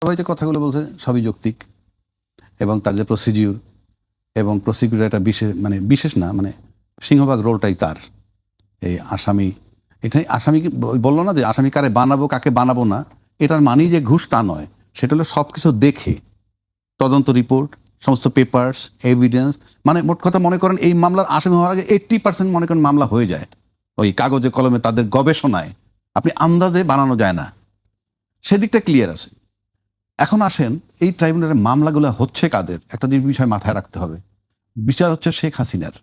সবাই যে কথাগুলো বলছে সবই যৌক্তিক এবং তার যে প্রসিডিউর এবং প্রসিকিউটর একটা বিশেষ না সিংহভাগ রোলটাই তার। এই আসামি এখানে আসামি বললো না যে আসামি কারে বানাবো কাকে বানাবো না, এটার মানেই যে ঘুষ তা নয়। সেটা হলো সব কিছু দেখে তদন্ত রিপোর্ট, সমস্ত পেপার্স, এভিডেন্স, মোট কথা মনে করেন এই মামলার আসামি হওয়ার আগে 80% মনে করেন মামলা হয়ে যায় ওই কাগজে কলমে তাদের গবেষণায়, আপনি আন্দাজে বানানো যায় না, সেদিকটা ক্লিয়ার আছে। এখন আসেন এই ট্রাইব্যুনালের মামলাগুলো হচ্ছে কাদের, একটা বিষয় মাথায় রাখতে হবে। বিচার হচ্ছে শেখ হাসিনার,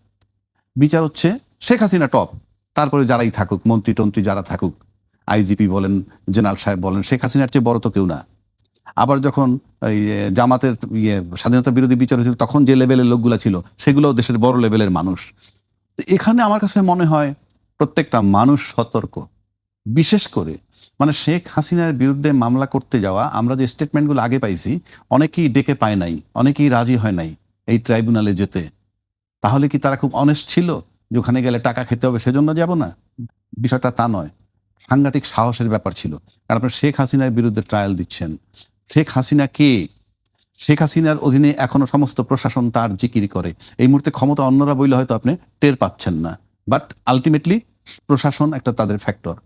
বিচার হচ্ছে শেখ হাসিনা টপ, তারপরে যারাই থাকুক, মন্ত্রী টন্ত্রী যারা থাকুক, আইজিপি বলেন, জেনারেল সাহেব বলেন, শেখ হাসিনার চেয়ে বড় তো কেউ না। আবার যখন এই জামাতের স্বাধীনতা বিরোধী বিচার হয়েছিল তখন যে লেভেলের লোকগুলো ছিল সেগুলো দেশের বড় লেভেলের মানুষ। এখানে আমার কাছে মনে হয় প্রত্যেকটা মানুষ সতর্ক, বিশেষ করে শেখ হাসিনার বিরুদ্ধে মামলা করতে যাওয়া, আমরা যে স্টেটমেন্টগুলো আগে পাইছি, অনেকেই ডেকে পায় নাই, অনেকেই রাজি হয় নাই এই ট্রাইব্যুনালে যেতে। তাহলে কি তারা খুব অনেস্ট ছিল যে ওখানে গেলে টাকা খেতে হবে সেজন্য যাব না? বিষয়টা তা নয়, সাংঘাতিক সাহসের ব্যাপার ছিল। কারণ আপনি শেখ হাসিনার বিরুদ্ধে ট্রায়াল দিচ্ছেন। শেখ হাসিনা কে? শেখ হাসিনার অধীনে এখনো সমস্ত প্রশাসন তার জিকিরি করে। এই মুহূর্তে ক্ষমতা অন্যরা বইলে হয়তো আপনি টের পাচ্ছেন না, বাট আলটিমেটলি প্রশাসন একটা তাদের ফ্যাক্টর।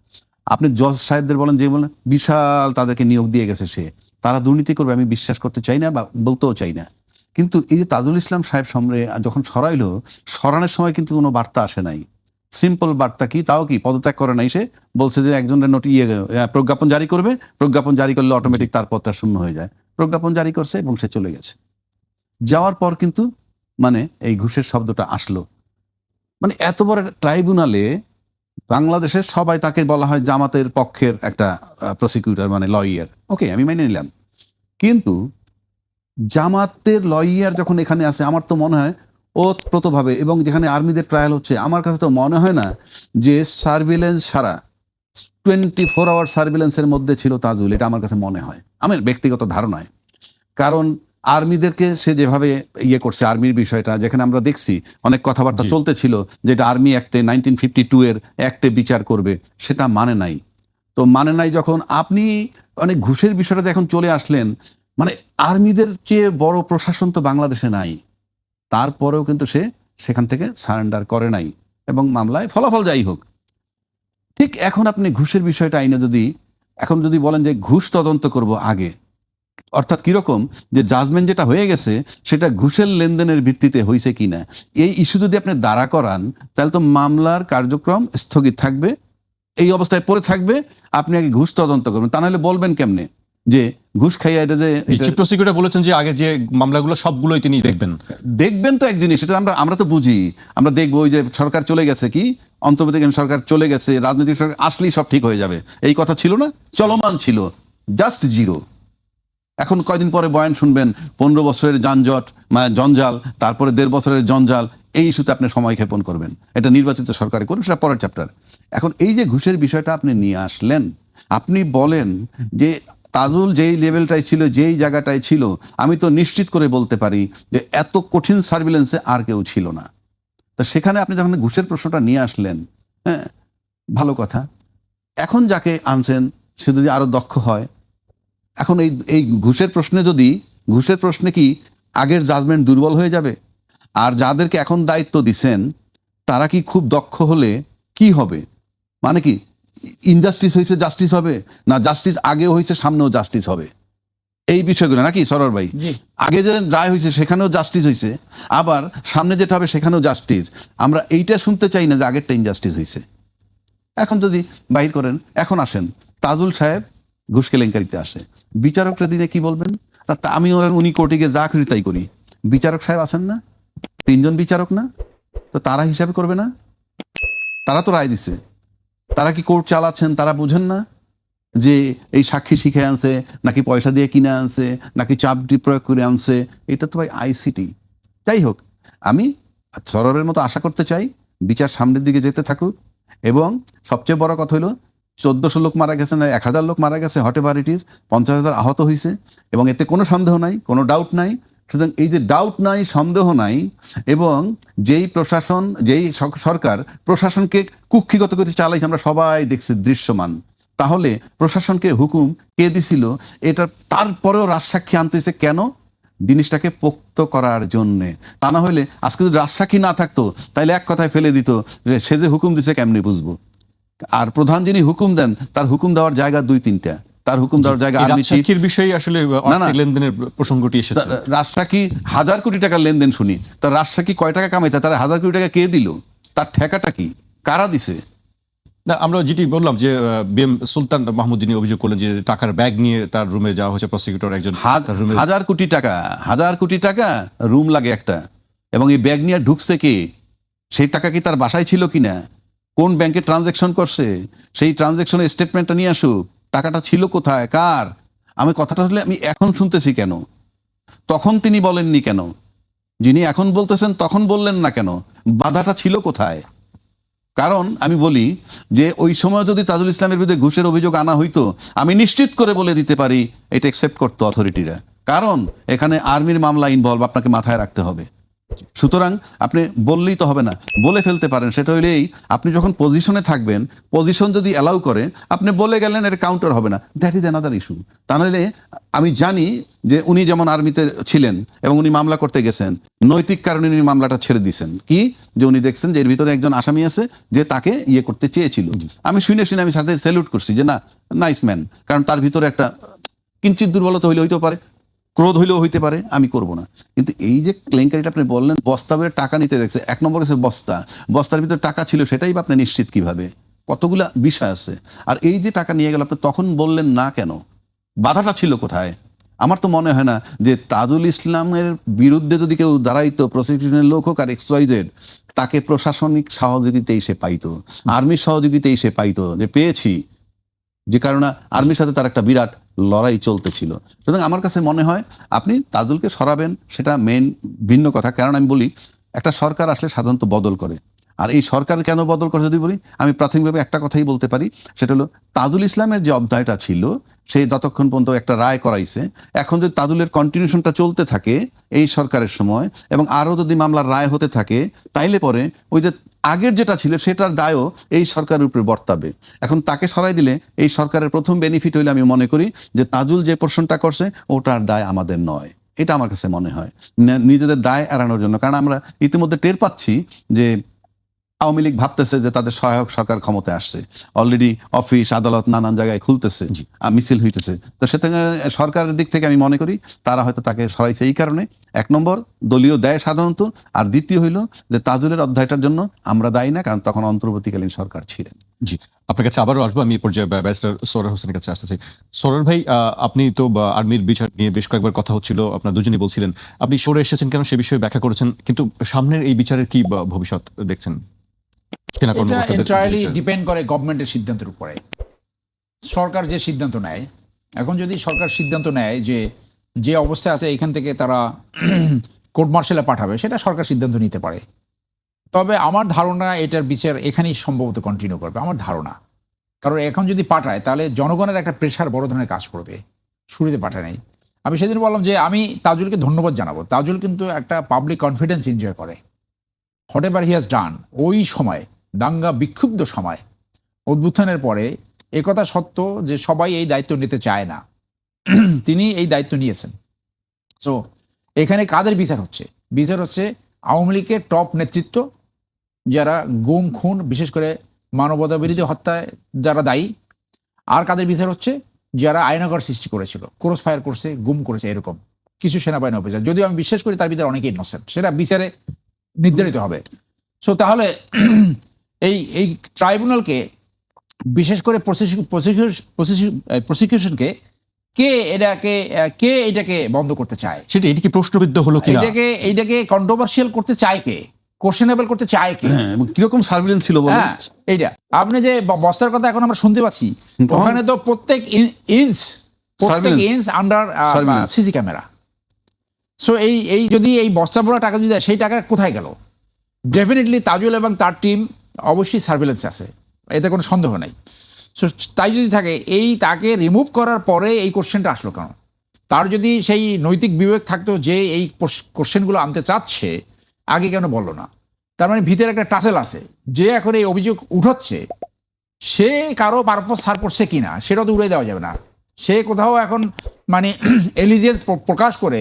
আপনি জজ সাহেবদের বলেন, যে বলেন বিশাল তাদেরকে নিয়োগ দিয়ে গেছে, তারা দুর্নীতি করবে আমি বিশ্বাস করতে চাই না বা বলতেও চাই না। কিন্তু এই যে তাজুল ইসলাম সাহেব সামনে যখন সরাইলো, সরানোর সময় কিন্তু কোনো বার্তা আসে নাই। সিম্পল বার্তা কি, তাও কি পদত্যাগ করে নাই, সে বলছে যে একজনের প্রজ্ঞাপন জারি করবে, প্রজ্ঞাপন জারি করলে অটোমেটিক তার পদটা শূন্য হয়ে যায়। প্রজ্ঞাপন জারি করছে এবং সে চলে গেছে। যাওয়ার পর কিন্তু এই ঘুষের শব্দটা আসলো। এত বড় ট্রাইব্যুনালে বাংলাদেশের সবাই, তাকে বলা হয় জামাতের পক্ষের একটা প্রসিকিউটর, লয়ার, ওকে আমি মেনে নিলাম। কিন্তু জামাতের লয়ার যখন এখানে আসে, আমার তো মনে হয় ওতপ্রোতভাবে, এবং যেখানে আর্মিদের ট্রায়াল হচ্ছে, আমার কাছে তো মনে হয় না যে সার্ভিলেন্স ছাড়া 24 আওয়ার সার্ভিলেন্সের মধ্যে ছিল তাজুল। এটা আমার কাছে মনে হয়, আমার ব্যক্তিগত ধারণায়। কারণ আর্মিদেরকে সে যেভাবে করছে, আর্মির বিষয়টা যেখানে আমরা দেখছি অনেক কথাবার্তা চলতেছিল, যেটা আর্মি অ্যাক্টে 1952 এর অ্যাক্টে বিচার করবে, সেটা মানে নাই। তো মানে নাই যখন আপনি অনেক ঘুষের বিষয়টা এখন চলে আসলেন, আর্মিদের চেয়ে বড় প্রশাসন তো বাংলাদেশে নাই। তারপরেও কিন্তু সে সেখান থেকে সারেন্ডার করে নাই এবং মামলায় ফলাফল যাই হোক। ঠিক এখন আপনি ঘুষের বিষয়টা আইনে এখন যদি বলেন যে ঘুষ তদন্ত করব আগে, অর্থাৎ কিরকম যে জাজমেন্ট যেটা হয়ে গেছে সেটা ঘুষের লেনদেনের ভিত্তিতে হয়েছে কিনা, এই ইস্যু যদি আপনি দাঁড়া করান, তাহলে তো মামলার কার্যক্রম স্থগিত থাকবে, এই অবস্থায় পড়ে থাকবে। আপনি আগে ঘুষ তদন্ত করবেন, তা নাহলে বলবেন কেমনে যে ঘুষ খাইয়া এটা যে চিফ প্রসিকিউটর বলেছেন যে আগে যে মামলাগুলো সবগুলোই তিনি দেখবেন। তো এক জিনিস, সেটা আমরা তো বুঝি, আমরা দেখবো ওই যে সরকার চলে গেছে, কি অন্তর্বর্তীকালীন সরকার চলে গেছে, রাজনৈতিক সরকার আসলেই সব ঠিক হয়ে যাবে, এই কথা ছিল না, চলমান ছিল, জাস্ট জিরো। এখন কয়দিন পরে বয়ান শুনবেন 15 বছরের যানজট জঞ্জাল, তারপরে 1.5 বছরের জঞ্জাল, এই ইস্যুতে আপনি সময় ক্ষেপণ করবেন। এটা নির্বাচিত সরকারে করুন, সেটা পরের চ্যাপ্টার। এখন এই যে ঘুষের বিষয়টা আপনি নিয়ে আসলেন, আপনি বলেন যে তাজুল যেই লেভেলটাই ছিল, যেই জায়গাটায় ছিল, আমি তো নিশ্চিত করে বলতে পারি যে এত কঠিন সার্ভিলেন্সে আর কেউ ছিল না। তা সেখানে আপনি যখন ঘুষের প্রশ্নটা নিয়ে আসলেন, হ্যাঁ ভালো কথা, এখন যাকে আনছেন সে যদি আরো দক্ষ হয়, এখন এই ঘুষের প্রশ্নে কি আগের জাজমেন্ট দুর্বল হয়ে যাবে? আর যাদেরকে এখন দায়িত্ব দিছেন তারা কি খুব দক্ষ হলে কি হবে? কি ইনজাস্টিস হয়েছে জাস্টিস হবে না, জাস্টিস আগেও হয়েছে সামনেও জাস্টিস হবে? এই বিষয়গুলো নাকি সরোয়ার ভাই, আগে যে রায় হয়েছে সেখানেও জাস্টিস হয়েছে, আবার সামনে যেটা হবে সেখানেও জাস্টিস। আমরা এইটা শুনতে চাই না যে আগেরটা ইনজাস্টিস হয়েছে। এখন যদি বাহির করেন, এখন আসেন তাজুল সাহেব ঘুষ কেলেঙ্কারিতে আসে, বিচারকরা দিনে কি বলবেন? আমি উনি কোর্টে গিয়ে যা খুশি তাই করি, বিচারক সাহেব আছেন না, 3 জন বিচারক না, তো তারা হিসাবে করবে না? তারা তো রায় দিছে, তারা কি কোর্ট চালাচ্ছেন? তারা বুঝেন না যে এই সাক্ষী শিখে আনছে নাকি পয়সা দিয়ে কিনে আনছে নাকি চাপ প্রয়োগ করে আনছে? এটা তো ভাই আইসিটি। যাই হোক, আমি সরবের মতো আশা করতে চাই বিচার সামনের দিকে যেতে থাকুক, এবং সবচেয়ে বড় কথা হলো 1400 লোক মারা গেছে না 1000 লোক মারা গেছে, হট এভার ইট ইজ, 50,000 আহত হয়েছে, এবং এতে কোনো সন্দেহ নাই, কোনো ডাউট নাই। সুতরাং এই যে ডাউট নাই, সন্দেহ নাই, এবং যেই প্রশাসন, যেই সরকার প্রশাসনকে কুক্ষিগত করে চালাইছে আমরা সবাই দেখছি, দৃশ্যমান, তাহলে প্রশাসনকে হুকুম কে দিছিল, এটা তারপরেও রাজসাক্ষী আনতেছে কেন? জিনিসটাকে পোক্ত করার জন্যে। তা না হলে আজকে যদি রাজসাক্ষী না থাকতো তাহলে এক কথায় ফেলে দিত যে সে যে হুকুম দিছে কেমনি বুঝবো। আর প্রধান যিনি হুকুম দেন তার হুকুম দেওয়ার জায়গা 2-3টা, তার হুকুম দেওয়ার জায়গা এই আর্মি চিফ। রাজসাক্ষীর বিষয়ে আসলে আর্থিক লেনদেনের প্রসঙ্গটি এসেছে। রাজসাক্ষী 1000 কোটি টাকার লেনদেন শুনি, তার রাজসাক্ষী কয় টাকা কামাইছে, তার 1000 কোটি টাকা কে দিল, তার ঠেকাটা কি, কারা দিছে? না, আমরা যেটি বললাম যে বিএম সুলতান মাহমুদ যিনি অভিযোগ করলেন যে টাকার ব্যাগ নিয়ে তার রুমে যাওয়া হয়েছে, প্রসিকিউটর একজন তার রুমে। 1000 কোটি টাকা, 1000 কোটি টাকা রুম লাগে একটা, এবং এই ব্যাগ নিয়ে ঢুকছে কে? সেই টাকা কি তার বাসায় ছিল কিনা, কোন ব্যাংকে ট্রানজ্যাকশন করছে, সেই ট্রানজ্যাকশনের স্টেটমেন্টটা নিয়ে আসুক। টাকাটা ছিল কোথায়, কার? আমি কথাটা আসলে আমি এখন শুনতেছি কেন, তখন তিনি বলেননি কেন? যিনি এখন বলতেছেন তখন বললেন না কেন? বাধাটা ছিল কোথায়? কারণ আমি বলি যে ওই সময় যদি তাজুল ইসলামের বিরুদ্ধে ঘুষের অভিযোগ আনা হইতো, আমি নিশ্চিত করে বলে দিতে পারি এটা অ্যাকসেপ্ট করতো অথরিটিরা, কারণ এখানে আর্মির মামলা ইনভলভ, আপনাকে মাথায় রাখতে হবে। সুতরাং আপনি বললেই তো হবে না, বলে ফেলতে পারেন। সেটা হইলেই আপনি যখন পজিশনে থাকবেন, পজিশন যদি অ্যালাউ করে, আপনি বলে গেলেন, এর কাউন্টার হবে না, দ্যাট ইজ অ্যানাদার ইস্যু। তা নাহলে আমি জানি যে উনি যেমন আর্মিতে ছিলেন এবং উনি মামলা করতে গেছেন, নৈতিক কারণে উনি মামলাটা ছেড়ে দিয়েছেন, কি যে উনি দেখছেন যে এর ভিতরে একজন আসামি আছে যে তাকে ইয়ে করতে চেয়েছিল। আমি শুনে আমি সাথে স্যালুট করছি যে না, নাইস ম্যান, কারণ তার ভিতরে একটা কিঞ্চিত দুর্বলতা হইতেও পারে, ক্রোধ হইলেও হইতে পারে, আমি করব না। কিন্তু এই যে কেলেঙ্কারিটা আপনি বললেন, বস্তা ভরে টাকা নিতে দেখছে, 1 নম্বর হচ্ছে বস্তার ভিতরে টাকা ছিল, সেটাই বা আপনি নিশ্চিত কিভাবে? কতগুলা বিষয় আছে। আর এই যে টাকা নিয়ে গেল, আপনি তখন বললেন না কেন? বাধাটা ছিল কোথায়? আমার তো মনে হয় না যে তাজুল ইসলামের বিরুদ্ধে যদি কেউ দাঁড়াইতো, প্রসিকিউশনের লোক হোক আর XYZ, তাকে প্রশাসনিক সহযোগিতাই সে পাইতো, আর্মির সহযোগিতাই সে পাইতো, যে পেয়েছি, যে কারণে আর্মির সাথে তার একটা বিরাট লড়াই চলতেছিল। সুতরাং আমার কাছে মনে হয় আপনি তাজুলকে সরাবেন, সেটা মেন ভিন্ন কথা। কারণ আমি বলি, একটা সরকার আসলে সাধারণত বদল করে, আর এই সরকার কেন বদল করে যদি বলি, আমি প্রাথমিকভাবে একটা কথাই বলতে পারি, সেটা হলো তাজুল ইসলামের যে অধ্যায়টা ছিল, সেই যতক্ষণ পর্যন্ত একটা রায় করাইছে, এখন যদি তাজুলের কন্টিনিউশনটা চলতে থাকে এই সরকারের সময়, এবং আরও যদি মামলার রায় হতে থাকে, তাইলে পরে ওই যে আগের যেটা ছিল সেটার দায়ও এই সরকারের উপরে বর্তাবে। এখন তাকে সরাই দিলে এই সরকারের প্রথম বেনিফিট হইলে আমি মনে করি যে তাজুল যে পোর্শনটা করছে ওটার দায় আমাদের নয়, এটা আমার কাছে মনে হয়, নিজেদের দায় এড়ানোর জন্য। কারণ আমরা ইতিমধ্যে টের পাচ্ছি যে আওয়ামী লীগ ভাবতেছে যে তাদের সহায়ক সরকার ক্ষমতায় আসছে, অলরেডি অফিস আদালত নানান জায়গায় খুলতেছে, মিছিল হইতেছে। তো সেখানে সরকারের দিক থেকে আমি মনে করি তারা হয়তো তাকে সরাইছে এই কারণে, 1 নম্বর দলীয় দায় সাধারণত, আর দ্বিতীয় হইল যে তাজুলের অধ্যায়টার জন্য আমরা দায়ী না, কারণ তখন অন্তর্বর্তীকালীন সরকার ছিলেন। জি, আপনার কাছে আবারও আসবো। আমি এই পর্যায়ে ব্যারিস্টার সরোয়ার হোসেনের কাছে আসতে চাই। সরোয়ার ভাই, আপনি তো আর্মির বিচার নিয়ে বেশ কয়েকবার কথা হচ্ছিল, আপনার দুজনেই বলছিলেন আপনি সরে এসেছেন কেন সে বিষয়ে ব্যাখ্যা করেছেন, কিন্তু সামনের এই বিচারের কি ভবিষ্যৎ দেখছেন? সেনা এটা কর্মকর্তাদের এন্টায়ারলি বিষয়ে। ডিপেন্ড করে গভর্নমেন্টের সিদ্ধান্তের উপরে। সরকার যে সিদ্ধান্ত নেয়, এখন যদি সরকার সিদ্ধান্ত নেয় যে যে অবস্থায় আছে এখান থেকে তারা কোর্ট মার্শালে পাঠাবে, সেটা সরকার সিদ্ধান্ত নিতে পারে। তবে আমার ধারণা এটার বিচার এখানেই সম্ভবত কন্টিনিউ করবে, আমার ধারণা। কারণ এখন যদি পাঠায় তাহলে জনগণের একটা প্রেশার বড় ধরনের কাজ করবে, শুরুতে পাঠায় নাই। আমি সেদিন বললাম যে আমি তাজুলকে ধন্যবাদ জানাবো, তাজুল কিন্তু একটা পাবলিক কনফিডেন্স এনজয় করে। What ever he has done, ওই সময় দাঙ্গা বিক্ষুব্ধ সময়, অভ্যুত্থানের পরে একথা সত্য যে সবাই এই দায়িত্ব নিতে চায় না, তিনি এই দায়িত্ব নিয়েছেন। সো এখানে কাদের বিচার হচ্ছে? বিচার হচ্ছে আওয়ামী লীগের টপ নেতৃত্ব, যারা গুম খুন বিশেষ করে মানবতা বিরোধী হত্যায় যারা দায়ী। আর কাদের বিচার হচ্ছে? যারা আয়নাগর সৃষ্টি করেছিল, ক্রস ফায়ার করছে, গুম করেছে, এরকম কিছু সেনাবাহিনী অফিসার। যদিও আমি বিশ্বাস করি তার ভিতরে অনেকে ইনোসেন্ট, সেটা বিচারে নির্ধারিত হবে। সো তাহলে এই এই ট্রাইব্যুনালকে, বিশেষ করে প্রসিকিউশনকে কে এটাকে বন্ধ করতে চায়? সেটা এটি কি প্রশ্নবিদ্ধ হলো কিনা, এইটাকে কন্ট্রোভার্সিয়াল করতে চায় কে, কোশ্চেনেবল করতে চায় কে? হ্যাঁ, এবং কিরকম সার্ভিলেন্স ছিল বলেন? হ্যাঁ, এইটা আপনি যে বস্তার কথা এখন আমরা শুনতে পাচ্ছি, ওখানে তো প্রত্যেক inch under CC camera. So এই যদি এই বস্তা ভরা টাকা যদি দেয়, সেই টাকা কোথায় গেল? ডেফিনেটলি তাজুল এবং তার টিম অবশ্যই সার্ভিলেন্স আছে, এতে কোনো সন্দেহ নেই। সো তাই যদি থাকে, তাকে রিমুভ করার পরে এই কোশ্চেনটা আসলো কেন? তার যদি সেই নৈতিক বিবেক থাকতো যে এই কোশ্চেনগুলো আনতে চাচ্ছে, আগে কেন বললো না? তার মানে ভিতরে একটা টাসেল আছে, যে এখন এই অভিযোগ উঠাচ্ছে সে কারো পারপোজ সার করছে কিনা সেটা তো উড়ে দেওয়া যাবে না। সে কোথাও এখন মানে এলিজিয়েন্স প্রকাশ করে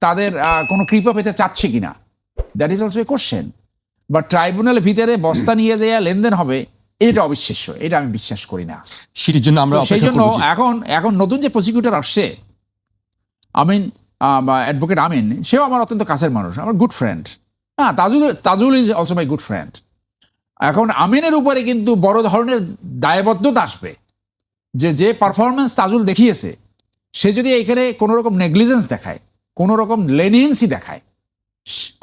তাদের কোনো কৃপা পেতে চাচ্ছে কিনা, that is also a question. বা ট্রাইব্যুনালের ভিতরে বস্তা নিয়ে দেওয়া লেনদেন হবে, এটা অবিশ্বাস্য, এটা আমি বিশ্বাস করি না। সেটির জন্য আমরা তো সেই অপেক্ষা জন্য করব, জি। এখন নতুন যে প্রসিকিউটর আসছে আমিন, অ্যাডভোকেট আমিন, সেও আমার অত্যন্ত কাছের মানুষ, আমার গুড ফ্রেন্ড। হ্যাঁ, Tajul is also my good friend. এখন আমিনের উপরে কিন্তু বড় ধরনের দায়বদ্ধতা আসবে যে পারফরমেন্স তাজুল দেখিয়েছে, সে যদি এখানে কোনো রকম নেগলিজেন্স দেখায়, কোনো রকম লেনিয়েন্সি দেখায়,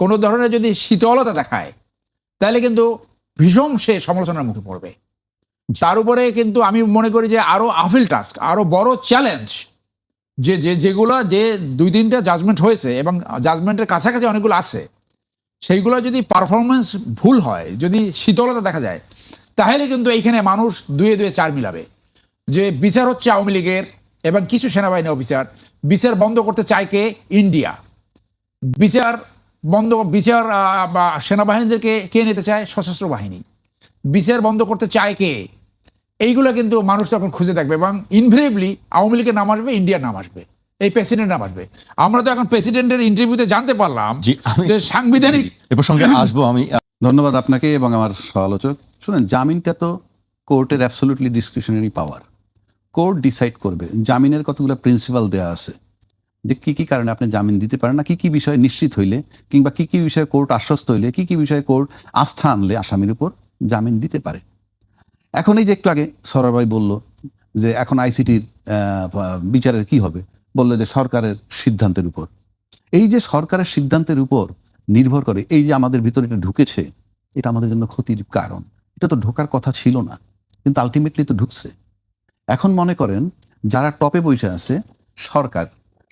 কোনো ধরনের যদি শীতলতা দেখায়, তাহলে কিন্তু ভীষণ সে সমালোচনার মুখে পড়বে। তার উপরে কিন্তু আমি মনে করি যে আরো আফিল টাস্ক, আরো বড় চ্যালেঞ্জ, যেগুলো যে 2-3টা জাজমেন্ট হয়েছে এবং জাজমেন্টের কাছাকাছি অনেকগুলো আছে, সেইগুলো যদি পারফরমেন্স ভুল হয়, যদি শীতলতা দেখা যায়, তাহলে কিন্তু এইখানে মানুষ 2-2 4 মিলাবে। যে বিচার হচ্ছে আওয়ামী লীগের এবং কিছু সেনাবাহিনী অফিসার, বিচার বন্ধ করতে চায় কে? ইন্ডিয়া। বিচার বা সেনাবাহিনীদেরকে কে নিতে চায়? সশস্ত্র বাহিনী। বিচার বন্ধ করতে চায় কে? এইগুলো কিন্তু মানুষ তখন খুঁজে দেখবে এবং ইনভেরিয়েবলি আওয়ামী লীগের নাম আসবে, ইন্ডিয়ার নাম আসবে, এই প্রেসিডেন্ট নাম আসবে। আমরা তো এখন প্রেসিডেন্টের ইন্টারভিউতে জানতে পারলাম জি, যে সাংবিধানিক। এ প্রসঙ্গে আসবো আমি। ধন্যবাদ আপনাকে এবং আমার সমালোচক। শুনেন, জামিনটা তো কোর্টের অ্যাবসলিউটলি ডিসক্রিশনারি পাওয়ার। কোর্ট ডিসাইড করবে। জামিনের কতগুলো প্রিন্সিপাল দেওয়া আছে যে কি কি কারণে আপনি জামিন দিতে পারেন না, কি কি বিষয়ে নিশ্চিত হইলে, কিংবা কি কি বিষয়ে কোর্ট আশ্বস্ত হইলে, কি কি বিষয়ে কোর্ট আস্থা আনলে আসামির উপর জামিন দিতে পারে। এখন এই যে একটু আগে সরোয়ার ভাই বলল যে এখন আইসিটির বিচারের কি হবে, বললো যে সরকারের সিদ্ধান্তের উপর। এই যে সরকারের সিদ্ধান্তের উপর নির্ভর করে এই যে আমাদের ভিতরে এটা ঢুকেছে, এটা আমাদের জন্য ক্ষতির কারণ। এটা তো ঢোকার কথা ছিল না, কিন্তু আলটিমেটলি তো ঢুকছে। এখন মনে করেন যারা টপে বসে আছে,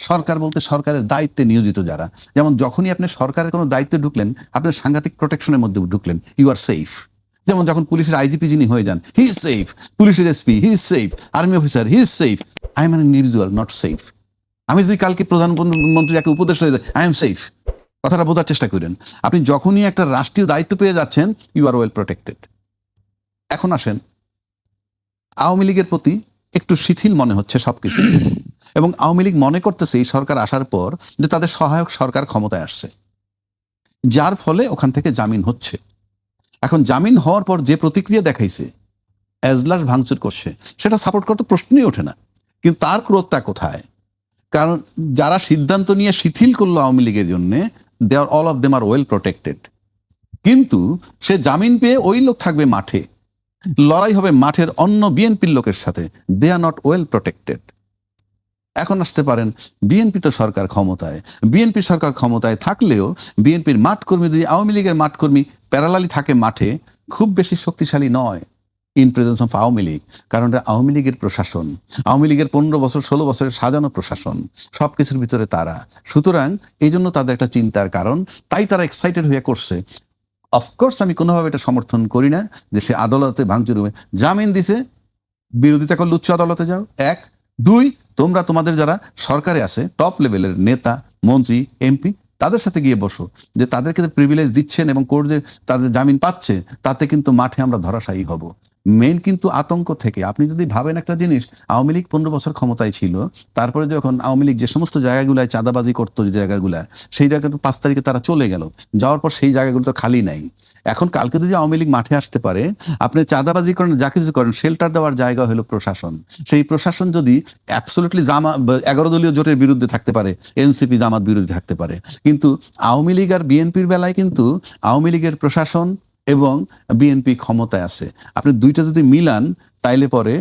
সরকার বলতে সরকারের দায়িত্বে নিয়োজিত যারা, যেমন যখনই আপনি সরকারের কোনো দায়িত্বে ঢুকলেন, আপনি সাংঘাতিক প্রোটেকশনের মধ্যে ঢুকলেন, ইউ আর সেফ। যেমন যখন পুলিশের আইজিপি যিনি হয়ে যান, হি ইজ সেফ। পুলিশের SP, he is safe. Army officer, he is safe. I am an individual, not safe. আমি যদি কালকে প্রধানমন্ত্রীর একটা উপদেশ হয়ে যায়, আই এম সেফ, কথাটা বোঝার চেষ্টা করেন। আপনি যখনই একটা রাষ্ট্রীয় দায়িত্ব পেয়ে যাচ্ছেন, ইউ আর ওয়েল প্রোটেক্টেড। এখন আসেন, আওয়ামী লীগের প্রতি একটু শিথিল মনে হচ্ছে সবকিছু, এবং আওয়ামী লীগ মনে করতেছে এই সরকার আসার পর যে তাদের সহায়ক সরকার ক্ষমতায় আসছে, যার ফলে ওখান থেকে জামিন হচ্ছে। এখন জামিন হওয়ার পর যে প্রতিক্রিয়া দেখাইছে, এজলাস ভাঙচুর করছে, সেটা সাপোর্ট করতে প্রশ্নই ওঠে না। কিন্তু তার ক্রোধটা কোথায়? কারণ যারা সিদ্ধান্ত নিয়ে শিথিল করলো আওয়ামী লীগের জন্য, they are all of them are well protected. কিন্তু সে জামিন পেয়ে ওই লোক থাকবে মাঠে, লড়াই হবে মাঠের অন্য বিএনপির লোকের সাথে, দে আর নট ওয়েল প্রোটেক্টেড। এখন আসতে পারেন, বিএনপি তো সরকার ক্ষমতায়, বিএনপি সরকার ক্ষমতায় থাকলেও বিএনপির মাঠকর্মী যদি আওয়ামী লীগের মাঠকর্মী প্যারালালি থাকে মাঠে, খুব বেশি শক্তিশালী নয় in presence of Awami League. কারণ এটা আওয়ামী লীগের প্রশাসন, আওয়ামী লীগের 15 বছর 16 বছরের সাজানো প্রশাসন, সব কিছুর ভিতরে তারা। সুতরাং এই জন্য তাদের একটা চিন্তার কারণ, তাই তারা এক্সাইটেড হয়ে করছে। অফকোর্স আমি কোনোভাবে এটা সমর্থন করি না যে সে আদালতে ভাঙচুর হবে। জামিন দিছে, বিরোধিতা করলে উচ্চ আদালতে যাও, 1। 2, তোমরা তোমাদের যারা সরকারে আছে, টপ লেভেলের নেতা, মন্ত্রী, এমপি, তাদের সাথে গিয়ে বসো, যে তাদেরকে প্রিভিলেজ দিচ্ছেন এবং কোর্ট যে তাদের জামিন পাচ্ছে, তাতে কিন্তু মাঠে আমরা ধরাশায়ী হব। মেন কিন্তু আতঙ্ক থেকে। আপনি যদি ভাবেন একটা জিনিস, আওয়ামী লীগ 15 বছর ক্ষমতায় ছিল, তারপরে যখন আওয়ামী লীগ যে সমস্ত জায়গাগুলায় চাঁদাবাজি করতো, যে জায়গাগুলায়, সেই জায়গায় 5 তারিখে তারা চলে গেল, যাওয়ার পর সেই জায়গাগুলো তো খালি নাই। এখন কালকে যদি আওয়ামী লীগ মাঠে আসতে পারে, আপনি চাঁদাবাজি করেন, যা কিছু করেন, শেল্টার দেওয়ার জায়গা হলো প্রশাসন। সেই প্রশাসন যদি অ্যাবসলিউটলি 11 দলীয় জোটের বিরুদ্ধে থাকতে পারে, এনসিপি জামাত বিরুদ্ধে থাকতে পারে, কিন্তু আওয়ামী লীগ আর বিএনপির বেলায় কিন্তু আওয়ামী লীগের প্রশাসন এবং বিএনপি ক্ষমতায় আছে। আপনি দুইটা যদি মিলান, তাইলে পরে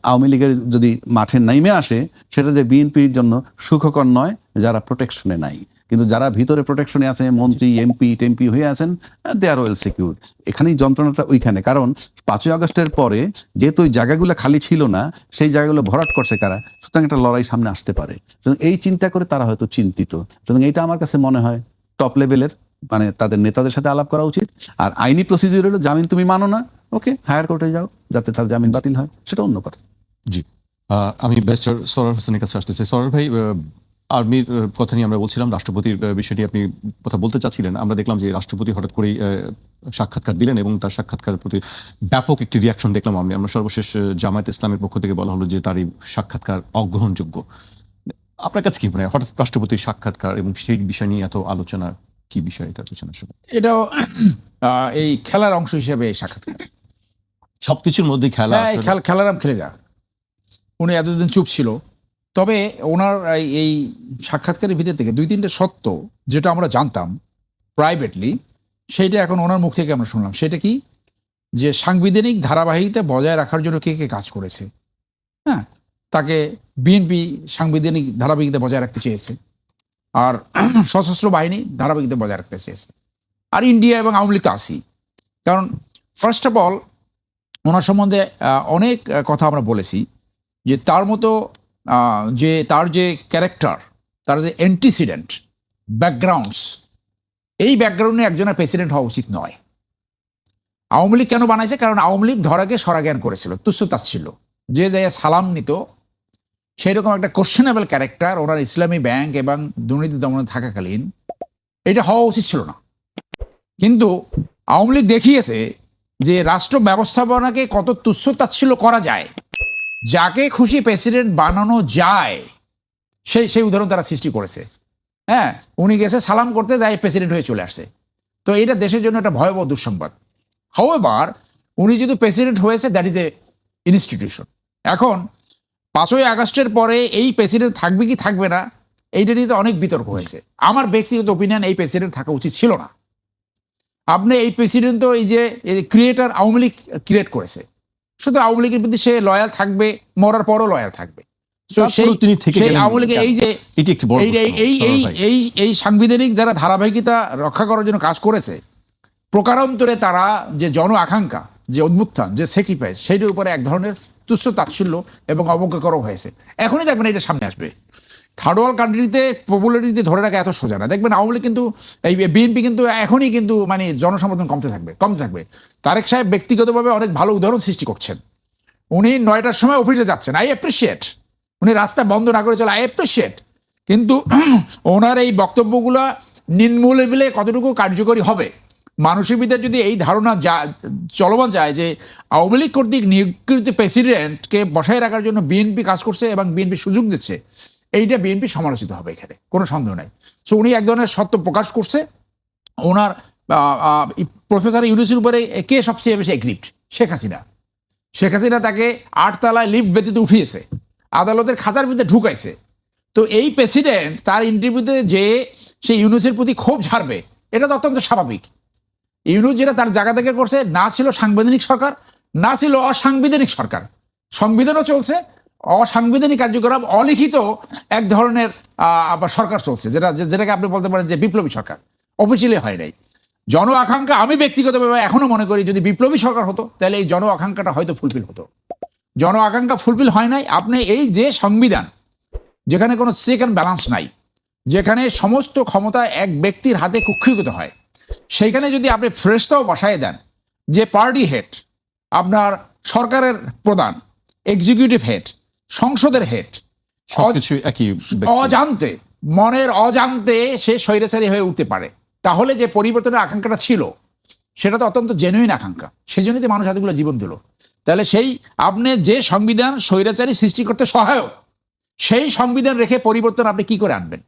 আওয়ামী লীগের যদি মাঠে নাইমে আসে, সেটা যে বিএনপির জন্য সুখকর নয়, যারা প্রোটেকশনে নাই। কিন্তু যারা ভিতরে প্রোটেকশনে আছে, মন্ত্রী, এমপি, টেমপি হয়ে আছেন, দে আর ওয়েল সিকিউর। এখানেই যন্ত্রণাটা ওইখানে। কারণ 5ই আগস্টের পরে যেহেতু ওই জায়গাগুলো খালি ছিল না, সেই জায়গাগুলো ভরাট করছে কারা, সুতরাং একটা লড়াই সামনে আসতে পারে। এই চিন্তা করে তারা হয়তো চিন্তিত। সুতরাং এইটা আমার কাছে মনে হয় টপ লেভেলের, মানে তাদের নেতাদের সাথে আলাপ করা উচিত। আর আইনি প্রসিডিউর হলো, জামিন তুমি মানো না, ওকে, হায়ার কোর্টে যাও, যাতে তার জামিন বাতিল হয়, সেটা অন্য কথা। জি, আমি ব্যারিস্টার সরোয়ার হোসেনের কাছে আসতে চাই। সরোয়ার ভাই, আর্মির কথা নিয়ে আমরা বলছিলাম, রাষ্ট্রপতির বিষয়টি আপনি কথা বলতে চাচ্ছিলেন। আমরা দেখলাম যে রাষ্ট্রপতি হঠাৎ করেই সাক্ষাৎকার দিলেন এবং তার সাক্ষাৎকারের প্রতি ব্যাপক একটি রিয়াকশন দেখলাম আমরা সর্বশেষ জামায়াত ইসলামের পক্ষ থেকে বলা হলো যে তার এই সাক্ষাৎকার অগ্রহণযোগ্য। আপনার কাছে কি মনে হয় হঠাৎ রাষ্ট্রপতির সাক্ষাৎকার এবং সেই বিষয় নিয়ে এত আলোচনা, কি বিষয় এটার পেছনে আসলে? এটাও এই খেলার অংশ হিসেবে এই সাক্ষাৎকার। সবকিছুর মধ্যে খেলা হ্যাঁ, আসলে। খেলার নাম খেলে যা। উনি এতদিন চুপ ছিল, তবে ওনার এই সাক্ষাৎকারের ভিতর থেকে 2-3টে সত্য যেটা আমরা জানতাম প্রাইভেটলি, সেইটা এখন ওনার মুখ থেকে আমরা শুনলাম। সেটা কি, যে সাংবিধানিক ধারাবাহিকতা বজায় রাখার জন্য কে কে কাজ করেছে। হ্যাঁ, তাকে বিএনপি সাংবিধানিক ধারাবাহিকতা বজায় রাখতে চেয়েছে, আর সশস্ত্র বাহিনী ধারাবাহিকতা বজায় রাখতে চেয়েছে, আর ইন্ডিয়া এবং আওয়ামী লীগ তো আসি। কারণ ফার্স্ট অফ অল ওনার সম্বন্ধে অনেক কথা আমরা বলেছি, যে তার মতো তার যে ক্যারেক্টার, তার যে অ্যান্টিসিডেন্ট ব্যাকগ্রাউন্ডস, এই ব্যাকগ্রাউন্ডে একজনের প্রেসিডেন্ট হওয়া উচিত নয়। আওয়ামী লীগ কেন বানাইছে? কারণ আওয়ামী লীগ ধরাকে সরাজ্ঞান করেছিল, তুচ্ছতাচ্ছিল্য, যে জায়গায় সালাম নিত, সেই রকম একটা কোশ্চেনেবল ক্যারেক্টার ওনার ইসলামী ব্যাংক এবং দুর্নীতি দমনে থাকাকালীন এটা হওয়া উচিত ছিল না। কিন্তু আওয়ামী লীগ দেখিয়েছে যে রাষ্ট্র ব্যবস্থাপনাকে কত তুচ্ছতাচ্ছিল্য করা যায়, যাকে খুশি প্রেসিডেন্ট বানানো যায়, সেই উদাহরণ তারা সৃষ্টি করেছে। হ্যাঁ, উনি গেছে সালাম করতে, যায় প্রেসিডেন্ট হয়ে চলে আসছে। তো এটা দেশের জন্য একটা ভয়াবহ দুঃসংবাদ। হাউএভার উনি যদি প্রেসিডেন্ট হয়েছে, দ্যাট ইজ এ ইনস্টিটিউশন। এখন 5ই আগস্টের পরে এই প্রেসিডেন্ট থাকবে কি থাকবে না, এইটা নিয়ে তো অনেক বিতর্ক হয়েছে। আমার ব্যক্তিগত ওপিনিয়ন, এই প্রেসিডেন্ট থাকা উচিত ছিল না। আপনি এই প্রেসিডেন্ট তো এই যে ক্রিয়েটার আওয়ামী লীগ ক্রিয়েট করেছে, শুধু আওয়ামী লীগের প্রতি সে লয়াল থাকবে, মরার পরও লয়াল থাকবে। তারপরেও তিনি থেকে গেলেন আওয়ামী লীগের এই যে এটি একটি বড় প্রশ্ন, সরল ভাই। এই সাংবিধানিক যারা ধারাবাহিকতা রক্ষা করার জন্য কাজ করেছে, প্রকারান্তরে তারা যে জন আকাঙ্ক্ষা, যে উদ্বুত্থান, যে স্যাক্রিফাইস, সেইটার উপরে এক ধরনের তুচ্ছ তাচ্ছিল্য এবং অবজ্ঞাকরও হয়েছে। এখনই দেখবেন এটা সামনে আসবে। থার্ড ওয়ার্ল্ড কান্ট্রিতে পপুলারিটি ধরে রাখা এত সোজা না। দেখবেন আওয়ামী লীগ কিন্তু, এই বিএনপি কিন্তু এখনই কিন্তু মানে জনসমর্থন কমতে থাকবে। তারেক সাহেব ব্যক্তিগতভাবে অনেক ভালো উদাহরণ সৃষ্টি করছেন। উনি 9টার সময় অফিসে যাচ্ছেন, আই অ্যাপ্রিসিয়েট। উনি রাস্তা বন্ধ না করে চলে, আই অ্যাপ্রিসিয়েট। কিন্তু ওনার এই বক্তব্যগুলো নিম্ন লেভেলে কতটুকু কার্যকরী হবে, মানুষের ভিতরে যদি এই ধারণা চলমান যায় যে আওয়ামী লীগ কর্তৃক নিয়োগকৃত প্রেসিডেন্টকে বসায় রাখার জন্য বিএনপি কাজ করছে এবং বিএনপি সুযোগ দিচ্ছে, এইটা বিএনপি সমালোচিত হবে, এখানে কোনো সন্দেহ নাই। সো উনি এক ধরনের সত্য প্রকাশ করছে। ওনার প্রফেসর ইউনুসের উপরে কে সবচেয়ে বেশি এগ্রিপ্ট? শেখ হাসিনা। শেখ হাসিনা তাকে 8 তলায় লিফট ব্যতীত উঠিয়েছে, আদালতের খাঁচার ভিতরে ঢুকাইছে। তো এই প্রেসিডেন্ট তার ইন্টারভিউতে যে সে ইউনুসের প্রতি ক্ষোভ ঝাড়বে, এটা তো অত্যন্ত স্বাভাবিক। ইউনুস যেটা তার জায়গা থেকে করছে, না ছিল সাংবিধানিক সরকার, না ছিল অসাংবিধানিক সরকার। সংবিধানও চলছে, অসাংবিধানিক কার্যক্রম, অলিখিত এক ধরনের আবার সরকার চলছে, যেটাকে আপনি বলতে পারেন যে বিপ্লবী সরকার। অফিসিয়ালি হয় নাই। জন আকাঙ্ক্ষা, আমি ব্যক্তিগতভাবে এখনো মনে করি যদি বিপ্লবী সরকার হতো, তাহলে এই জন আকাঙ্ক্ষাটা হয়তো ফুলফিল হতো। জন আকাঙ্ক্ষা ফুলফিল হয় নাই। আপনি এই যে সংবিধান, যেখানে কোনো চেক অ্যান্ড ব্যালেন্স নাই, যেখানে সমস্ত ক্ষমতা এক ব্যক্তির হাতে কুক্ষিগত হয়, সেইখানে যদি আপনি ফেরেশতাও বসায় দেন, যে পার্টি হেড, আপনার সরকারের প্রধান, এক্সিকিউটিভ হেড, সংসদের হেড, সবকিছু একই ব্যক্তি। অজান্তে, মনের অজান্তে সে স্বৈরাচারী হয়ে উঠতে পারে, তাহলে যে পরিবর্তনের আকাঙ্ক্ষাটা ছিল, সেটা তো অত্যন্ত জেনুইন আকাঙ্ক্ষা। সেই জন্যই তো মানুষ এতগুলো জীবন দিল। তাহলে সেই আপনি যে সংবিধান স্বৈরাচারী সৃষ্টি করতে সহায়ক, সেই সংবিধান রেখে পরিবর্তন আপনি কি করে আনবেন?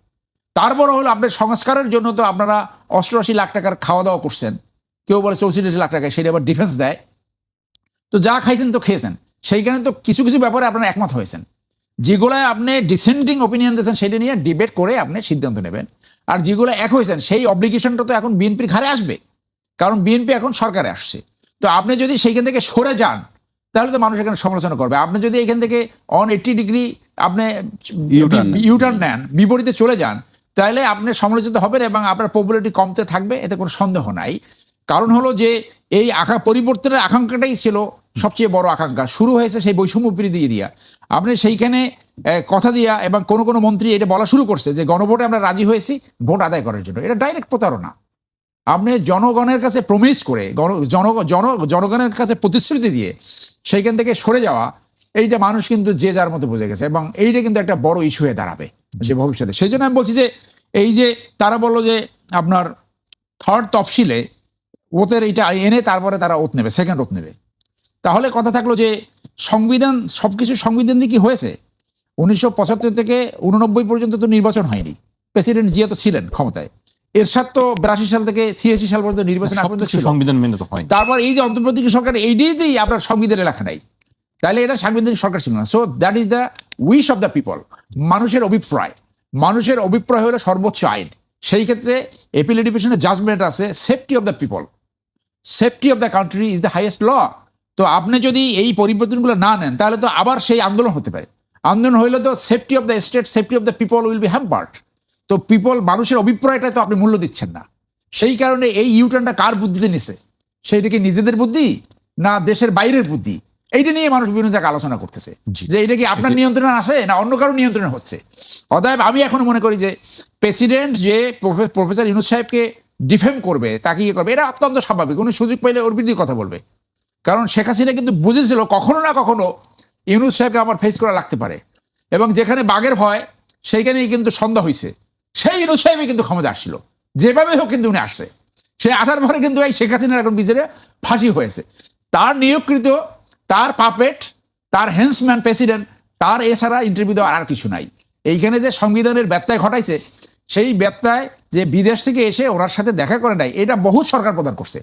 তারপর হলো আপনার সংস্কারের জন্য তো আপনারা 88 লাখ টাকার খাওয়া দাওয়া করছেন, কেউ বলে 64 লাখ টাকায়, সেটা আবার ডিফেন্স দেয়। তো যা খাইছেন তো খেয়েছেন, সেইখানে তো কিছু কিছু ব্যাপারে আপনারা একমত হয়েছেন। যেগুলোয় আপনি ডিসেন্টিং ওপিনিয়ন দিয়েছেন, সেটা নিয়ে ডিবেট করে আপনি সিদ্ধান্ত নেবেন। আর যেগুলো এক হয়েছেন, সেই অব্লিগেশনটা তো এখন বিএনপির ঘাড়ে আসবে, কারণ বিএনপি এখন সরকারে আসছে। তো আপনি যদি সেইখান থেকে সরে যান, তাহলে তো মানুষ এখানে সমালোচনা করবে। আপনি যদি এখান থেকে 180 ডিগ্রি আপনি ইউটার্ন নেন, বিপরীতে চলে যান, তাহলে আপনি সমালোচিত হবেন এবং আপনার পপুলারিটি কমতে থাকবে, এতে কোনো সন্দেহ নাই। কারণ হলো যে এই পরিবর্তনের আকাঙ্ক্ষাটাই ছিল সবচেয়ে বড় আকাঙ্ক্ষা। শুরু হয়েছে সেই বৈষম্য বিরোধী দিয়া, আপনি সেইখানে কথা দিয়া, এবং কোনো মন্ত্রী এটা বলা শুরু করছে যে গণভোটে আমরা রাজি হয়েছি ভোট আদায় করার জন্য। এটা ডাইরেক্ট প্রতারণা। আপনি জনগণের কাছে প্রমিস করে, জনগণের কাছে প্রতিশ্রুতি দিয়ে সেইখান থেকে সরে যাওয়া, এইটা মানুষ কিন্তু যে যার মতো বুঝে গেছে, এবং এইটা কিন্তু একটা বড় ইস্যু হয়ে দাঁড়াবে যে ভবিষ্যতে। সেই জন্য আমি বলছি যে এই যে তারা বললো যে আপনার থার্ড তফসিলে ওতের এটা এনে তারপরে তারা ওত নেবে, সেকেন্ড ওত নেবে। তাহলে কথা থাকলো যে সংবিধান, সবকিছু সংবিধান দিয়ে কি হয়েছে? 1975 থেকে 89 পর্যন্ত তো নির্বাচন হয়নি, প্রেসিডেন্ট জিয়া তো ছিলেন ক্ষমতায়। এরশাদ তো 82 সাল থেকে 86 সাল পর্যন্ত নির্বাচন পর্যন্ত সবকিছু ছিল। সংবিধান মেনে তো হয়। তারপর এই যে অন্তর্বর্তীকালীন সরকার, এইটাই আপনার সংবিধানে লেখা নাই, তাহলে এটা সাংবিধানিক সরকার ছিল না। So that is the wish of the people, মানুষের অভিপ্রায়। মানুষের অভিপ্রায় হলো সর্বোচ্চ আইন। সেই ক্ষেত্রে এপিলেট ডিভিশনের জাজমেন্ট আছে safety of the people, safety of the country is the highest law. তো আপনি যদি এই পরিবর্তনগুলো না নেন তাহলে তো আবার সেই আন্দোলন হতে পারে। আন্দোলন হইলে তো safety of the state, safety of the people will be hampered. তো পিপল, মানুষের অভিপ্রায়টা তো আপনি মূল্য দিচ্ছেন না। সেই কারণে এই ইউটার্নটা কার বুদ্ধিতে নিছে? সেইটা কি নিজেদের বুদ্ধি না দেশের বাইরের বুদ্ধি? এইটা নিয়ে মানুষ বিভিন্ন জায়গায় আলোচনা করতেছে যে এটা কি আপনার নিয়ন্ত্রণে আছে না অন্য কারো নিয়ন্ত্রণে হচ্ছে। অতএব আমি এখনো মনে করি যে প্রেসিডেন্ট যে প্রফেসর ইউনূস সাহেবকে ডিফেম করবে, তাকে ইয়ে করবে, এটা অত্যন্ত স্বাভাবিক। উনি সুযোগ পাইলে ওর বিরুদ্ধে কথা বলবে, কারণ শেখ হাসিনা কিন্তু বুঝেছিল কখনো না কখনো ইউনূস সাহেবকে আমার ফেস করা লাগতে পারে, এবং যেখানে বাঘের ভয় সেইখানেই কিন্তু সন্ধ্যা হয়েছে। সেই ইউনূস সাহেবই কিন্তু ক্ষমতা আসছিল, যেভাবে হোক কিন্তু উনি আসছে। সে আসার পরে কিন্তু এই শেখ হাসিনার এখন বিচারে ফাঁসি হয়েছে। তার নিয়োগকৃত, তার পাপেট, তার হেন্সম্যান প্রেসিডেন্ট, তার এছাড়া ইন্টারভিউ দেওয়ার আর কিছু নাই। এইখানে যে সংবিধানের ব্যত্যয় ঘটাইছে, সেই ব্যত্যয় যে বিদেশ থেকে এসে ওনার সাথে দেখা করে নাই, এটা বহুত সরকার প্রদান করছে।